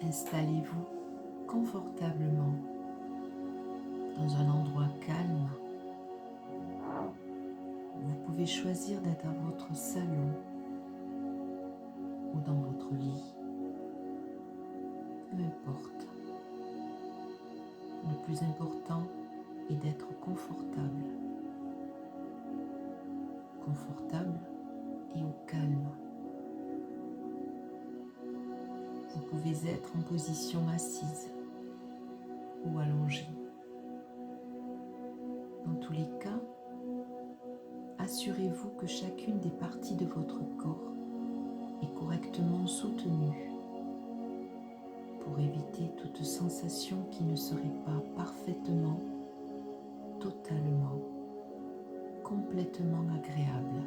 Installez-vous confortablement dans un endroit calme. Vous pouvez choisir d'être dans votre salon ou dans votre lit, peu importe. Le plus important est d'être confortable et au calme. Vous pouvez être en position assise ou allongée. Dans tous les cas, assurez-vous que chacune des parties de votre corps est correctement soutenue pour éviter toute sensation qui ne serait pas parfaitement, totalement, complètement agréable.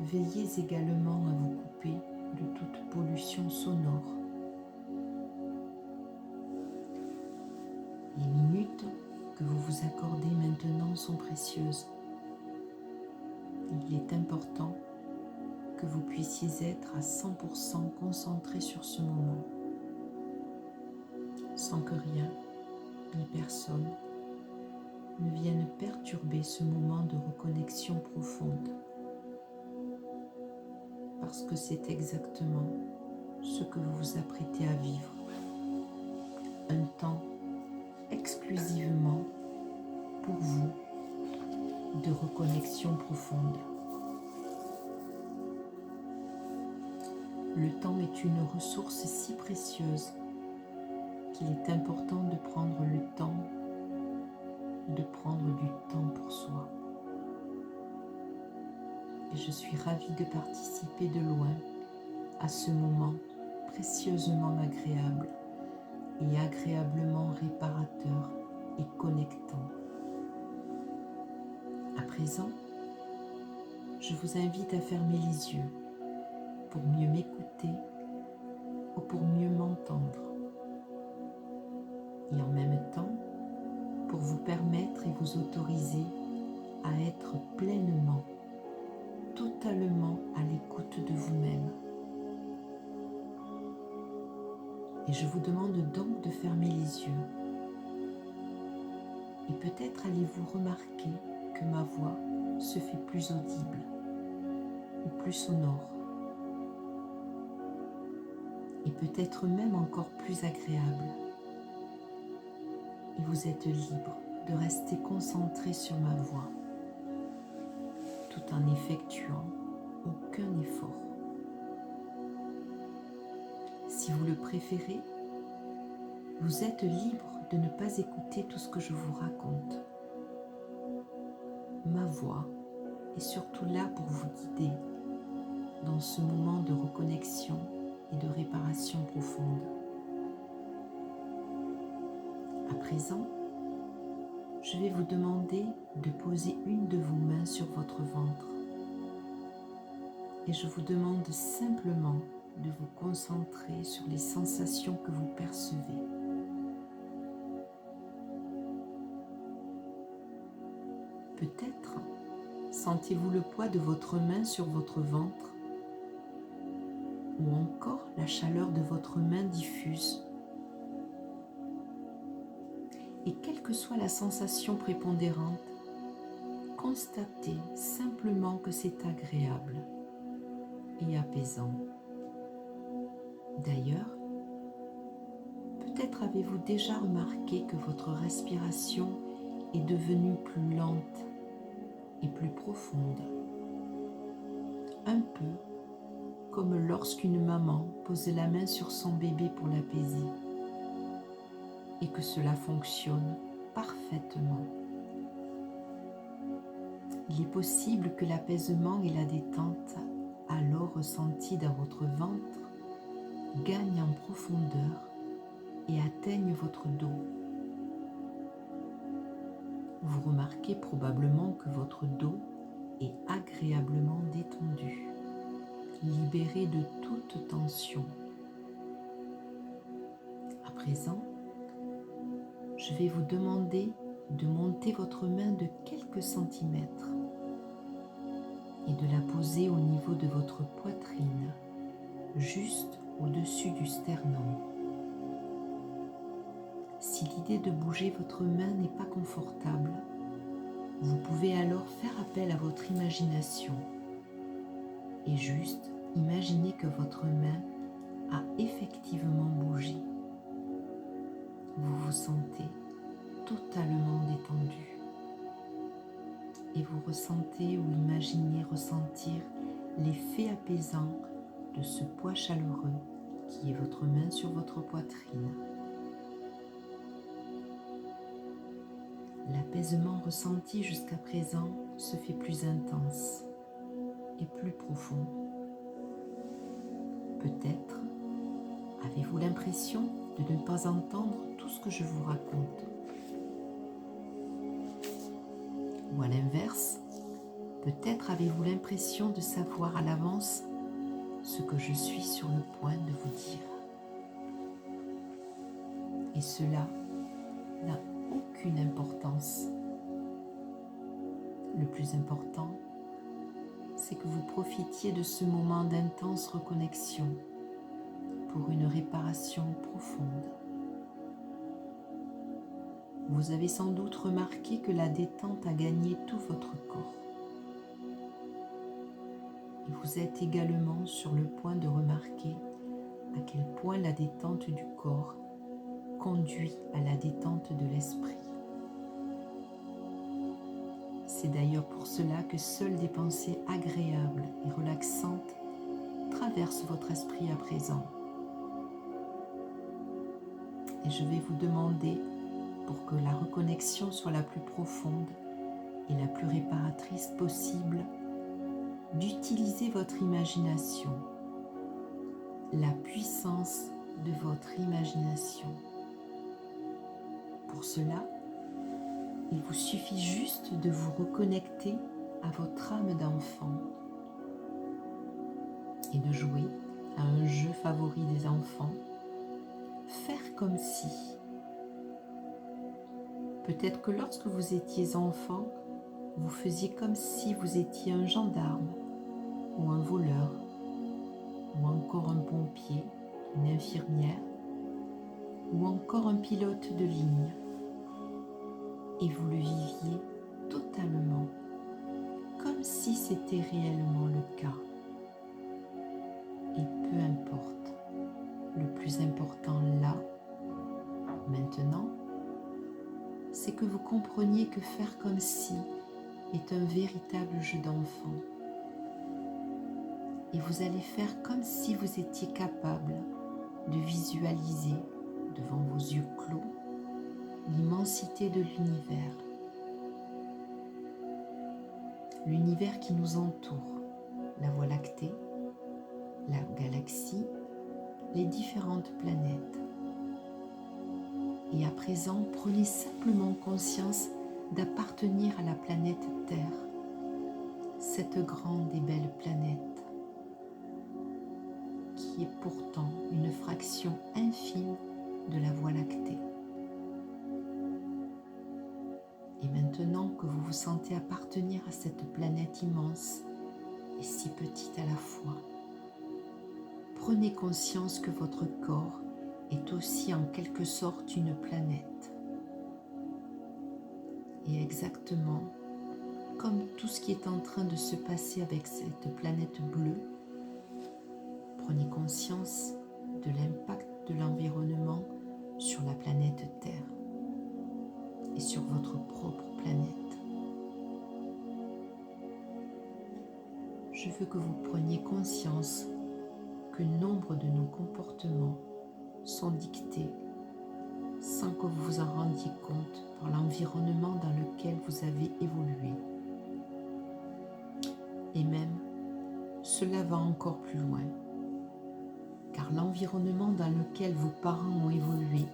Veillez également à vous couper de toute pollution sonore. Les minutes que vous vous accordez maintenant sont précieuses. Il est important que vous puissiez être à 100% concentré sur ce moment, sans que rien ni personne ne vienne perturber ce moment de reconnexion profonde, parce que c'est exactement ce que vous vous apprêtez à vivre. Un temps exclusivement pour vous de reconnexion profonde. Le temps est une ressource si précieuse qu'il est important de prendre du temps pour soi. Et je suis ravie de participer de loin à ce moment précieusement agréable et agréablement réparateur et connectant. À présent, je vous invite à fermer les yeux pour mieux m'écouter ou pour mieux m'entendre. Et en même temps, pour vous permettre et vous autoriser à être pleinement, totalement à l'écoute de vous-même. Et je vous demande donc de fermer les yeux. Et peut-être allez-vous remarquer que ma voix se fait plus audible ou plus sonore. Et peut-être même encore plus agréable. Et vous êtes libre de rester concentré sur ma voix, tout en n'effectuant aucun effort. Si vous le préférez, vous êtes libre de ne pas écouter tout ce que je vous raconte. Ma voix est surtout là pour vous guider dans ce moment de reconnexion et de réparation profonde. À présent, je vais vous demander de poser une de vos mains sur votre ventre et je vous demande simplement de vous concentrer sur les sensations que vous percevez. Peut-être sentez-vous le poids de votre main sur votre ventre ou encore la chaleur de votre main diffuse. Et quelle que soit la sensation prépondérante, constatez simplement que c'est agréable et apaisant. D'ailleurs, peut-être avez-vous déjà remarqué que votre respiration est devenue plus lente et plus profonde. Un peu comme lorsqu'une maman pose la main sur son bébé pour l'apaiser et que cela fonctionne parfaitement. Il est possible que l'apaisement et la détente alors ressentis dans votre ventre gagnent en profondeur et atteignent votre dos. Vous remarquez probablement que votre dos est agréablement détendu, libéré de toute tension. À présent, je vais vous demander de monter votre main de quelques centimètres et de la poser au niveau de votre poitrine, juste au-dessus du sternum. Si l'idée de bouger votre main n'est pas confortable, vous pouvez alors faire appel à votre imagination et juste imaginer que votre main a effectivement bougé. Vous vous sentez totalement détendu et vous ressentez ou imaginez ressentir l'effet apaisant de ce poids chaleureux qui est votre main sur votre poitrine. L'apaisement ressenti jusqu'à présent se fait plus intense et plus profond. Peut-être avez-vous l'impression de ne pas entendre tout ce que je vous raconte. Ou à l'inverse, peut-être avez-vous l'impression de savoir à l'avance ce que je suis sur le point de vous dire. Et cela n'a aucune importance. Le plus important, c'est que vous profitiez de ce moment d'intense reconnexion pour une réparation profonde. Vous avez sans doute remarqué que la détente a gagné tout votre corps. Et vous êtes également sur le point de remarquer à quel point la détente du corps conduit à la détente de l'esprit. C'est d'ailleurs pour cela que seules des pensées agréables et relaxantes traversent votre esprit à présent. Et je vais vous demander, pour que la reconnexion soit la plus profonde et la plus réparatrice possible, d'utiliser votre imagination, la puissance de votre imagination. Pour cela, il vous suffit juste de vous reconnecter à votre âme d'enfant et de jouer à un jeu favori des enfants, faire comme si. Peut-être que lorsque vous étiez enfant, vous faisiez comme si vous étiez un gendarme ou un voleur ou encore un pompier, une infirmière ou encore un pilote de ligne. Et vous le viviez totalement, comme si c'était réellement le cas. Et peu importe, le plus important là, maintenant, c'est que vous compreniez que faire comme si est un véritable jeu d'enfant. Et vous allez faire comme si vous étiez capable de visualiser devant vos yeux clos l'immensité de l'univers. L'univers qui nous entoure, la Voie lactée, la galaxie, les différentes planètes. Et à présent, prenez simplement conscience d'appartenir à la planète Terre, cette grande et belle planète, qui est pourtant une fraction infime de la Voie lactée. Et maintenant que vous vous sentez appartenir à cette planète immense et si petite à la fois, prenez conscience que votre corps est aussi en quelque sorte une planète. Et exactement comme tout ce qui est en train de se passer avec cette planète bleue, prenez conscience de l'impact de l'environnement sur la planète Terre et sur votre propre planète. Je veux que vous preniez conscience que nombre de nos comportements sont dictés sans que vous vous en rendiez compte par l'environnement dans lequel vous avez évolué. Et même, cela va encore plus loin, car l'environnement dans lequel vos parents ont évolué,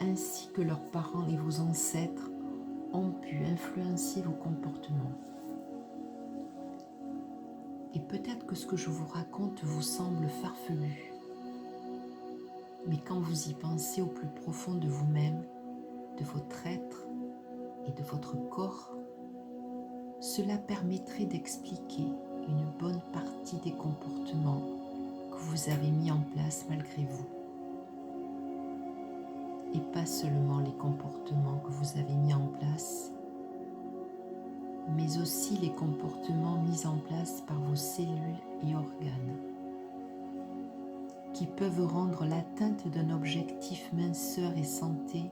ainsi que leurs parents et vos ancêtres, ont pu influencer vos comportements. Et peut-être que ce que je vous raconte vous semble farfelu, mais quand vous y pensez au plus profond de vous-même, de votre être et de votre corps, cela permettrait d'expliquer une bonne partie des comportements que vous vous avez mis en place malgré vous. Et pas seulement les comportements que vous avez mis en place, mais aussi les comportements mis en place par vos cellules et organes, qui peuvent rendre l'atteinte d'un objectif minceur et santé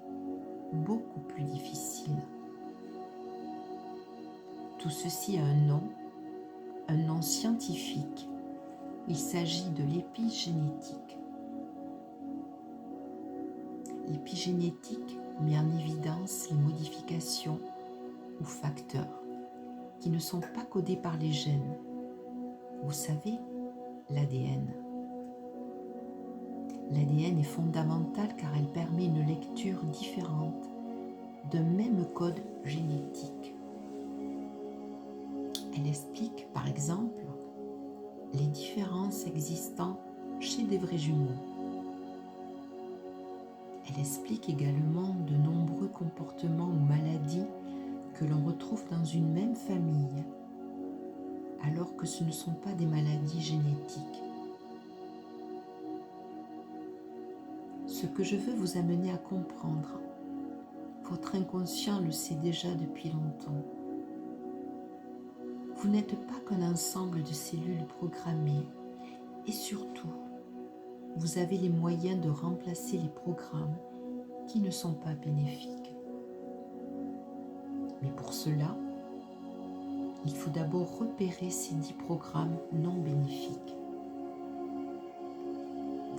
beaucoup plus difficile. Tout ceci a un nom scientifique. Il s'agit de l'épigénétique. L'épigénétique met en évidence les modifications ou facteurs qui ne sont pas codés par les gènes. Vous savez, l'ADN. L'ADN est fondamentale car elle permet une lecture différente d'un même code génétique. Elle explique, par exemple, les différences existant chez des vrais jumeaux. Elle explique également de nombreux comportements ou maladies que l'on retrouve dans une même famille, alors que ce ne sont pas des maladies génétiques. Ce que je veux vous amener à comprendre, votre inconscient le sait déjà depuis longtemps. Vous n'êtes pas qu'un ensemble de cellules programmées et surtout, vous avez les moyens de remplacer les programmes qui ne sont pas bénéfiques. Mais pour cela, il faut d'abord repérer ces 10 programmes non bénéfiques.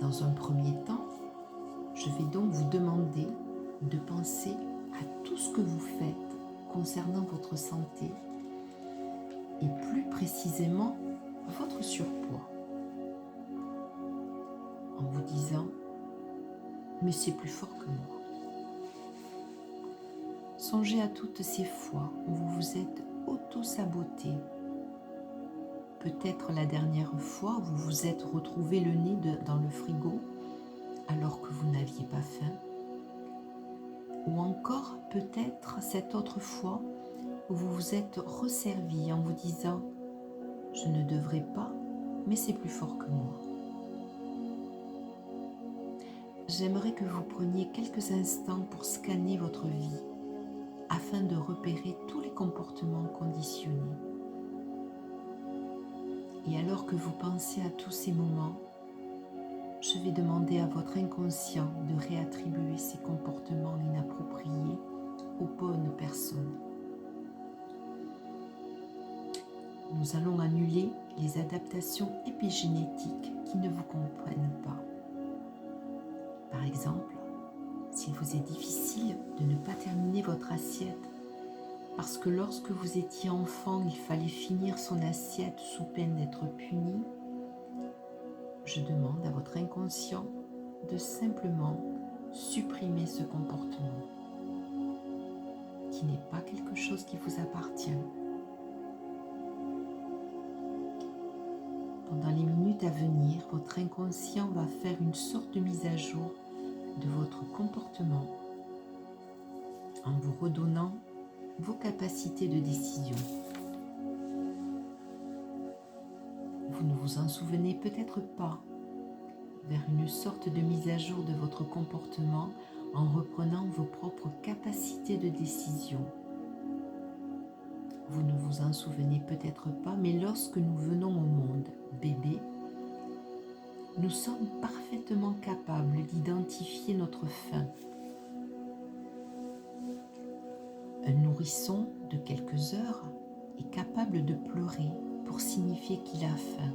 Dans un premier temps, je vais donc vous demander de penser à tout ce que vous faites concernant votre santé et plus précisément votre surpoids. En vous disant « mais c'est plus fort que moi ». Songez à toutes ces fois où vous vous êtes auto-saboté. Peut-être la dernière fois où vous vous êtes retrouvé le nez dans le frigo alors que vous n'aviez pas faim. Ou encore peut-être cette autre fois où vous vous êtes resservi en vous disant « je ne devrais pas, mais c'est plus fort que moi ». J'aimerais que vous preniez quelques instants pour scanner votre vie afin de repérer tous les comportements conditionnés. Et alors que vous pensez à tous ces moments, je vais demander à votre inconscient de réattribuer ces comportements inappropriés aux bonnes personnes. Nous allons annuler les adaptations épigénétiques qui ne vous comprennent pas. Par exemple, s'il vous est difficile de ne pas terminer votre assiette parce que lorsque vous étiez enfant, il fallait finir son assiette sous peine d'être puni, je demande à votre inconscient de simplement supprimer ce comportement qui n'est pas quelque chose qui vous appartient. Pendant les minutes à venir, votre inconscient va faire une sorte de mise à jour de votre comportement en vous redonnant vos capacités de décision. Vous ne vous en souvenez peut-être pas, vers une sorte de mise à jour de votre comportement en reprenant vos propres capacités de décision. Vous ne vous en souvenez peut-être pas, mais lorsque nous venons au monde bébé, nous sommes parfaitement capables d'identifier notre faim. Un nourrisson de quelques heures est capable de pleurer pour signifier qu'il a faim.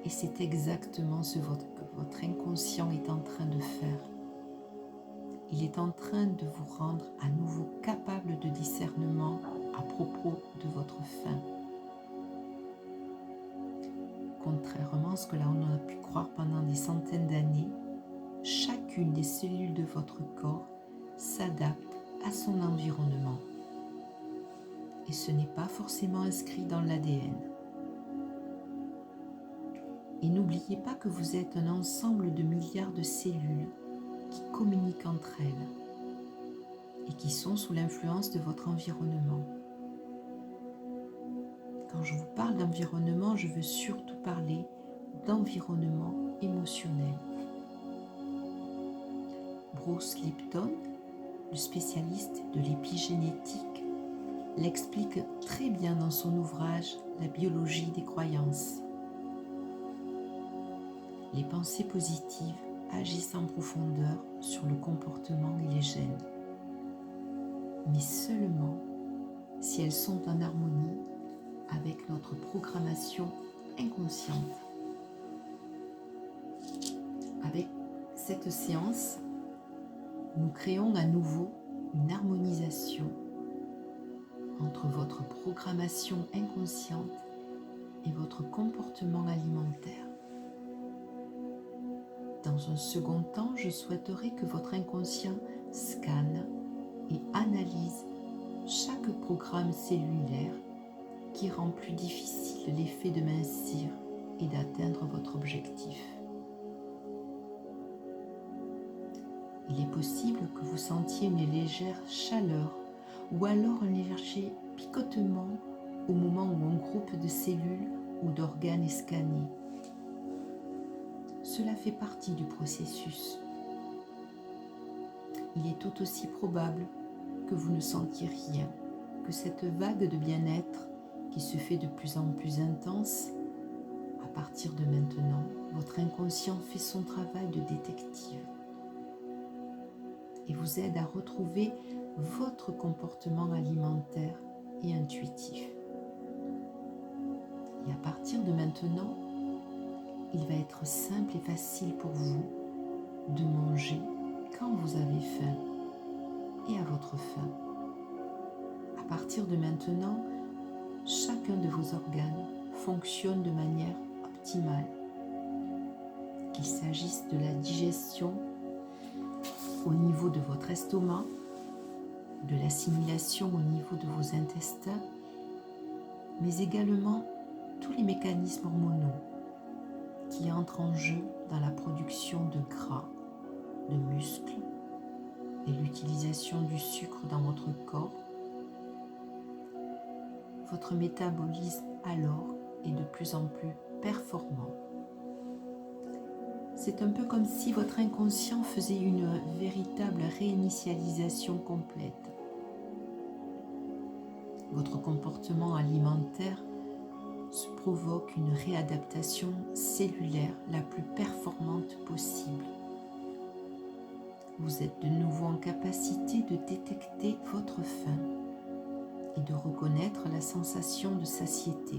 Et c'est exactement ce que votre inconscient est en train de faire. Il est en train de vous rendre à nouveau capable de discernement à propos de votre faim. Contrairement à ce que l'on a pu croire pendant des centaines d'années, chacune des cellules de votre corps s'adapte à son environnement. Et ce n'est pas forcément inscrit dans l'ADN. Et n'oubliez pas que vous êtes un ensemble de milliards de cellules qui communiquent entre elles et qui sont sous l'influence de votre environnement. Quand je vous parle d'environnement, je veux surtout parler d'environnement émotionnel. Bruce Lipton, le spécialiste de l'épigénétique, l'explique très bien dans son ouvrage La biologie des croyances. Les pensées positives agissent en profondeur sur le comportement et les gènes, mais seulement si elles sont en harmonie avec notre programmation inconsciente. Avec cette séance, nous créons à nouveau une harmonisation entre votre programmation inconsciente et votre comportement alimentaire. Dans un second temps, je souhaiterais que votre inconscient scanne et analyse chaque programme cellulaire qui rend plus difficile l'effet de mincir et d'atteindre votre objectif. Il est possible que vous sentiez une légère chaleur ou alors un léger picotement au moment où un groupe de cellules ou d'organes est scanné. Cela fait partie du processus. Il est tout aussi probable que vous ne sentiez rien, que cette vague de bien-être qui se fait de plus en plus intense, à partir de maintenant, votre inconscient fait son travail de détective et vous aide à retrouver votre comportement alimentaire et intuitif. Et à partir de maintenant, il va être simple et facile pour vous de manger quand vous avez faim et à votre faim. À partir de maintenant, chacun de vos organes fonctionne de manière optimale. Qu'il s'agisse de la digestion au niveau de votre estomac, de l'assimilation au niveau de vos intestins, mais également tous les mécanismes hormonaux qui entrent en jeu dans la production de gras, de muscles et l'utilisation du sucre dans votre corps. Votre métabolisme alors est de plus en plus performant. C'est un peu comme si votre inconscient faisait une véritable réinitialisation complète. Votre comportement alimentaire se provoque une réadaptation cellulaire la plus performante possible. Vous êtes de nouveau en capacité de détecter votre faim et de reconnaître la sensation de satiété.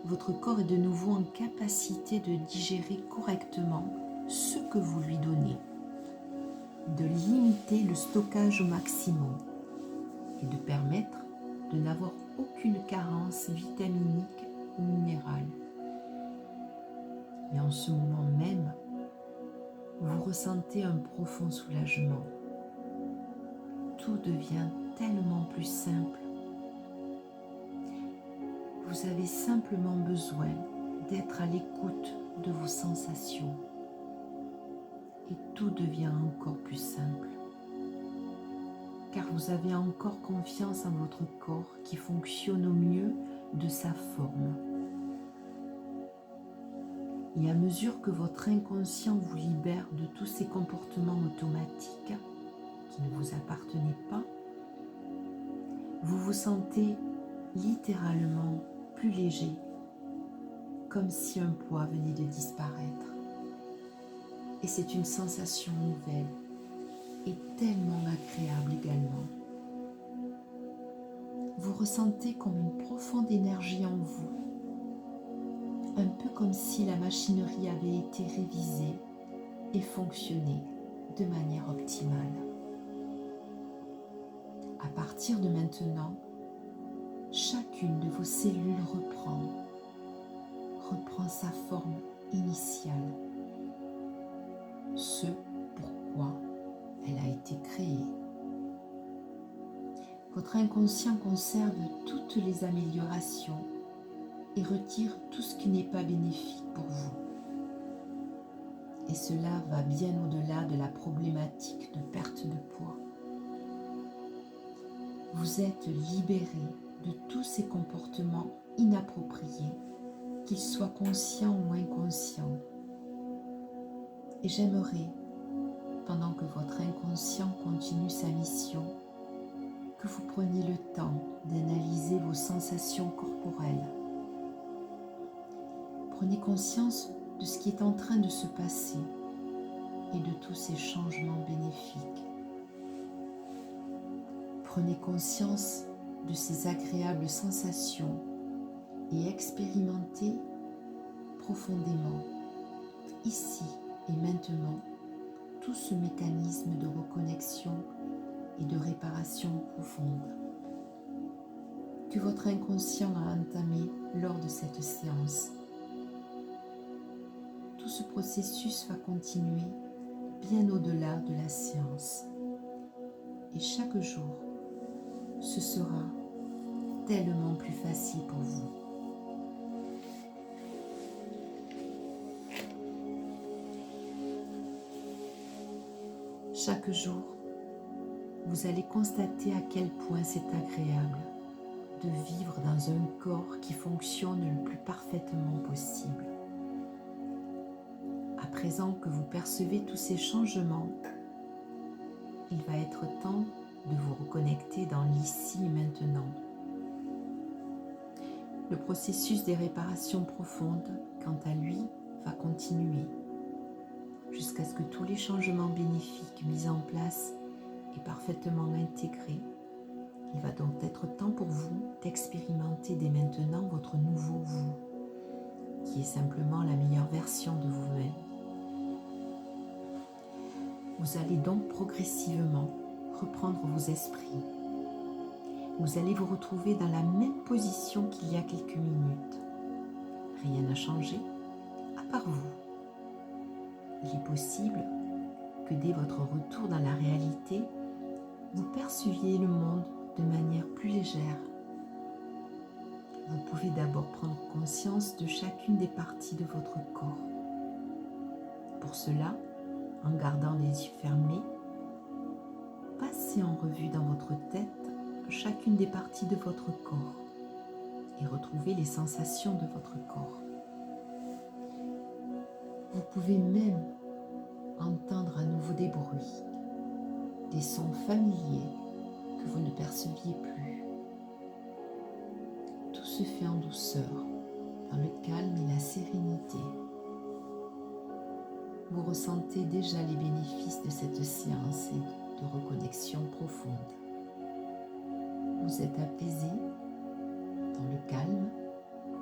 Votre corps est de nouveau en capacité de digérer correctement ce que vous lui donnez, de limiter le stockage au maximum et de permettre de n'avoir aucune carence vitaminique ou minérale. Et en ce moment même, vous ressentez un profond soulagement. Tout devient tellement plus simple. Vous avez simplement besoin d'être à l'écoute de vos sensations et tout devient encore plus simple. Car vous avez encore confiance en votre corps qui fonctionne au mieux de sa forme. Et à mesure que votre inconscient vous libère de tous ces comportements automatiques qui ne vous appartenaient pas, vous vous sentez littéralement plus léger, comme si un poids venait de disparaître. Et c'est une sensation nouvelle et tellement agréable également. Vous ressentez comme une profonde énergie en vous, un peu comme si la machinerie avait été révisée et fonctionnait de manière optimale. À partir de maintenant, chacune de vos cellules reprend sa forme initiale, ce pourquoi elle a été créée. Votre inconscient conserve toutes les améliorations et retire tout ce qui n'est pas bénéfique pour vous. Et cela va bien au-delà de la problématique de perte de poids. Vous êtes libéré de tous ces comportements inappropriés qu'il soit conscient ou inconscient. Et j'aimerais, pendant que votre inconscient continue sa mission, que vous preniez le temps d'analyser vos sensations corporelles. Prenez conscience de ce qui est en train de se passer et de tous ces changements bénéfiques. Prenez conscience de ces agréables sensations et expérimentez profondément, ici et maintenant, tout ce mécanisme de reconnexion et de réparation profonde que votre inconscient a entamé lors de cette séance. Tout ce processus va continuer bien au-delà de la séance. Et chaque jour, ce sera tellement plus facile pour vous. Chaque jour, vous allez constater à quel point c'est agréable de vivre dans un corps qui fonctionne le plus parfaitement possible. À présent que vous percevez tous ces changements, il va être temps de vous reconnecter dans l'ici et maintenant. Le processus des réparations profondes, quant à lui, va continuer jusqu'à ce que tous les changements bénéfiques mis en place aient parfaitement intégré. Il va donc être temps pour vous d'expérimenter dès maintenant votre nouveau vous, qui est simplement la meilleure version de vous-même. Vous allez donc progressivement reprendre vos esprits. Vous allez vous retrouver dans la même position qu'il y a quelques minutes. Rien n'a changé, à part vous. Il est possible que dès votre retour dans la réalité, vous perceviez le monde de manière plus légère. Vous pouvez d'abord prendre conscience de chacune des parties de votre corps. Pour cela, en gardant les yeux fermés, passez en revue dans votre tête chacune des parties de votre corps et retrouvez les sensations de votre corps. Vous pouvez même entendre à nouveau des bruits, des sons familiers que vous ne perceviez plus. Tout se fait en douceur, dans le calme et la sérénité. Vous ressentez déjà les bénéfices de cette séance et de reconnexion profonde. Vous êtes apaisé dans le calme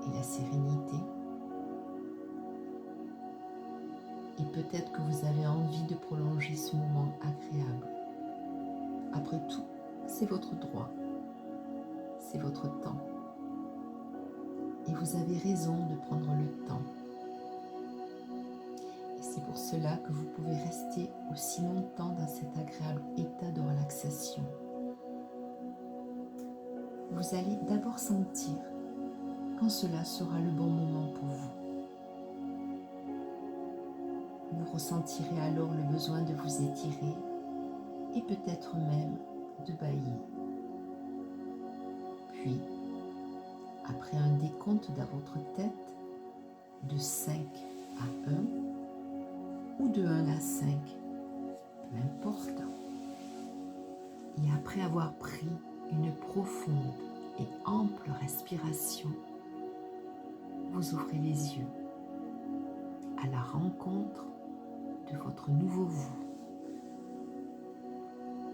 et la sérénité. Et peut-être que vous avez envie de prolonger ce moment agréable. Après tout, c'est votre droit, c'est votre temps. Et vous avez raison de prendre le temps. Et c'est pour cela que vous pouvez rester aussi longtemps dans cet agréable état de relaxation. Vous allez d'abord sentir quand cela sera le bon moment pour vous. Vous ressentirez alors le besoin de vous étirer et peut-être même de bâillir. Puis, après un décompte dans votre tête de 5 à 1 ou de 1 à 5, peu importe, et après avoir pris une profonde et ample respiration, vous ouvrez les yeux à la rencontre de votre nouveau vous.